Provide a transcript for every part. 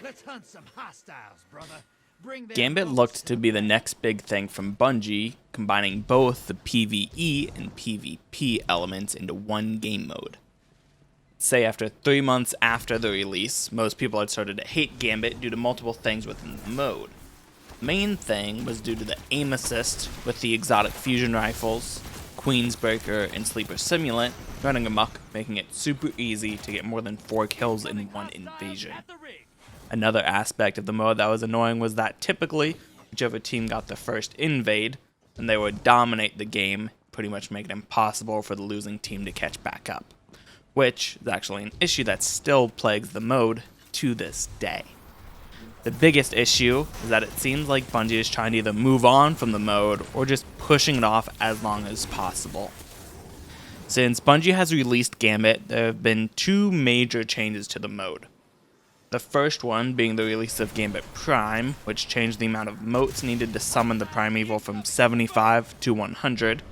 Let's hunt some hostiles, brother. Bring them Gambit boats looked to to the be the front. next big thing from Bungie, combining both the PvE and PvP elements into one game mode. Say after 3 months after the release, most people had started to hate Gambit due to multiple things within the mode. The main thing was due to the aim assist with the exotic fusion rifles, Queensbreaker, and Sleeper Simulant running amok, making it super easy to get more than 4 kills in one invasion. Another aspect of the mode that was annoying was that typically, whichever team got the first invade, then they would dominate the game, pretty much make it impossible for the losing team to catch back up, which is actually an issue that still plagues the mode to this day. The biggest issue is that it seems like Bungie is trying to either move on from the mode or just pushing it off as long as possible. Since Bungie has released Gambit, there have been 2 major changes to the mode. The first one being the release of Gambit Prime, which changed the amount of motes needed to summon the Primeval from 75 to 100,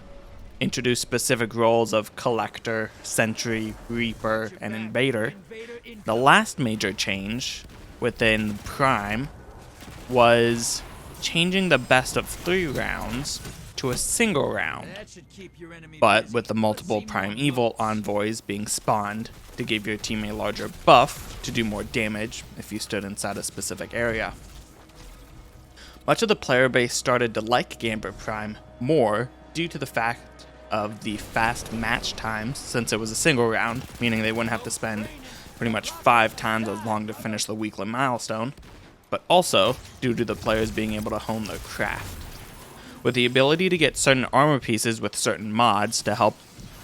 introduced specific roles of Collector, Sentry, Reaper, and Invader. The last major change within Prime was changing the best of 3 rounds to a single round, That should keep your enemy but busy. with the multiple Let's see more Primeval boats. envoys being spawned to give your team a larger buff to do more damage if you stood inside a specific area. Much of the player base started to like Gambit Prime more due to the fact of the fast match times, since it was a single round, meaning they wouldn't have to spend pretty much 5 times as long to finish the weekly milestone, but also due to the players being able to hone their craft. With the ability to get certain armor pieces with certain mods to help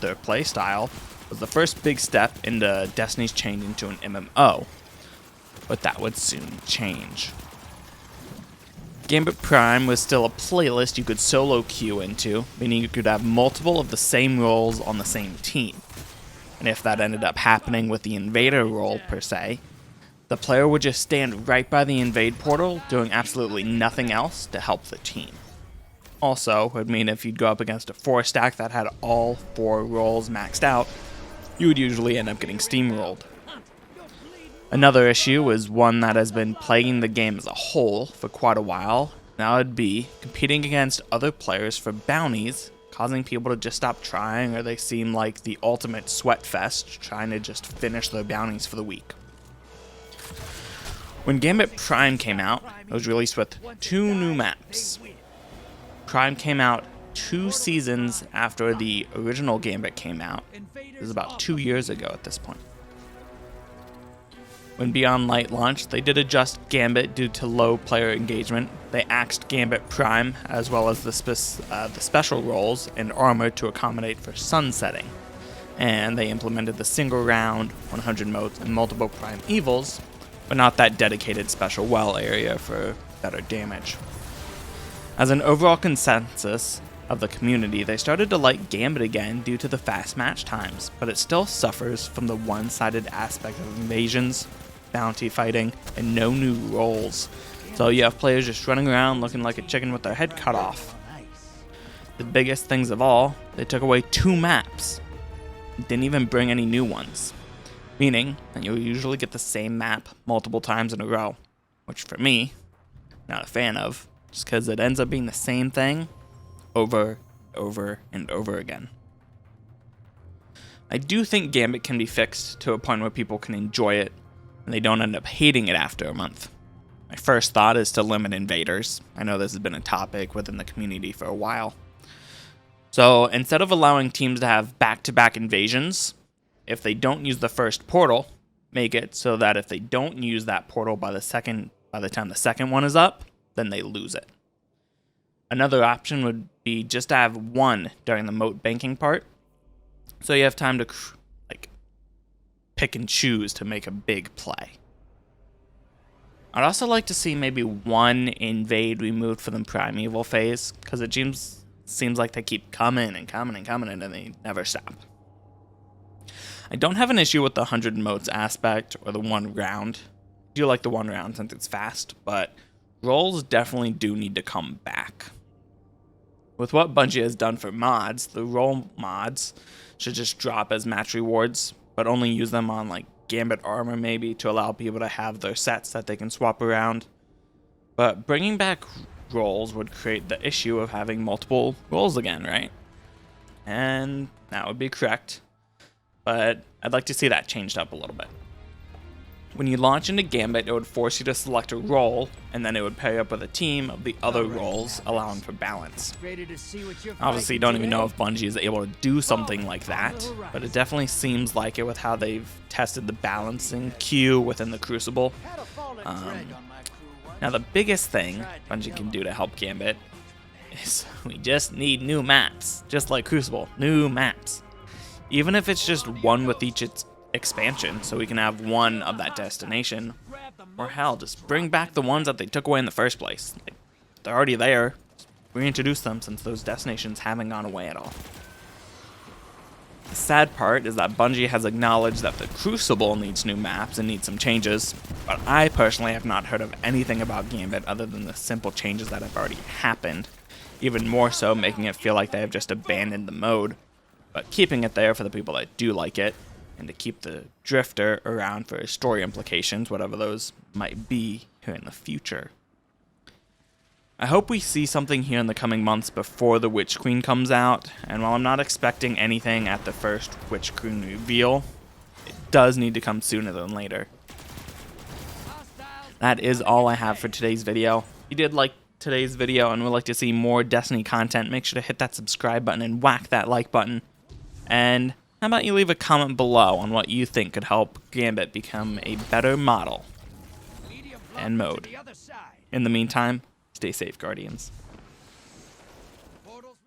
their playstyle, was the first big step into Destiny's change into an MMO, but that would soon change. Gambit Prime was still a playlist you could solo queue into, meaning you could have multiple of the same roles on the same team. And if that ended up happening with the Invader role per se, the player would just stand right by the invade portal doing absolutely nothing else to help the team. Also, it would mean if you'd go up against a 4-stack that had all 4 roles maxed out, you would usually end up getting steamrolled. Another issue is one that has been plaguing the game as a whole for quite a while. Now it'd be competing against other players for bounties, causing people to just stop trying, or they seem like the ultimate sweat fest trying to just finish their bounties for the week. When Gambit Prime came out, it was released with 2 new maps. Prime came out 2 seasons after the original Gambit came out. It was about 2 years ago at this point. When Beyond Light launched, they did adjust Gambit due to low player engagement. They axed Gambit Prime, as well as the special roles and armor to accommodate for sunsetting. And they implemented the single round, 100 motes, and multiple Prime Evils, but not that dedicated special well area for better damage. As an overall consensus of the community, they started to like Gambit again due to the fast match times, but it still suffers from the one-sided aspect of invasions, bounty fighting, and no new roles. So you have players just running around looking like a chicken with their head cut off. The biggest things of all, they took away 2 maps. Didn't even bring any new ones. Meaning that you'll usually get the same map multiple times in a row, which for me, not a fan of, just because it ends up being the same thing over, and over again. I do think Gambit can be fixed to a point where people can enjoy it, and they don't end up hating it after a month. My first thought is to limit invaders. I know this has been a topic within the community for a while. So instead of allowing teams to have back-to-back invasions, if they don't use the first portal, make it so that if they don't use that portal by the time the second one is up, then they lose it. Another option would be just to have one during the moat banking part, so you have time to pick and choose to make a big play. I'd also like to see maybe one invade removed for the primeval phase, because it seems like they keep coming and they never stop. I don't have an issue with the 100 motes aspect or the 1 round. I do like the 1 round since it's fast, but roles definitely do need to come back. With what Bungie has done for mods, the role mods should just drop as match rewards, but only use them on Gambit armor maybe to allow people to have their sets that they can swap around. But bringing back roles would create the issue of having multiple roles again, right? And that would be correct. But I'd like to see that changed up a little bit. When you launch into Gambit, it would force you to select a role, and then it would pair up with a team of the other roles, allowing for balance. Obviously, you don't even know if Bungie is able to do something like that, but it definitely seems like it with how they've tested the balancing queue within the Crucible. Now, the biggest thing Bungie can do to help Gambit is we just need new maps, just like Crucible, new maps. Even if it's just one with each expansion, so we can have one of that destination, or hell, just bring back the ones that they took away in the first place. Like, they're already there. Just reintroduce them since those destinations haven't gone away at all. The sad part is that Bungie has acknowledged that the Crucible needs new maps and needs some changes, but I personally have not heard of anything about Gambit other than the simple changes that have already happened, even more so making it feel like they have just abandoned the mode, but keeping it there for the people that do like it, and to keep the Drifter around for story implications, whatever those might be here in the future. I hope we see something here in the coming months before the Witch Queen comes out, and while I'm not expecting anything at the first Witch Queen reveal, it does need to come sooner than later. That is all I have for today's video. If you did like today's video and would like to see more Destiny content, make sure to hit that subscribe button and whack that like button. And how about you leave a comment below on what you think could help Gambit become a better model and mode. In the meantime, stay safe, Guardians.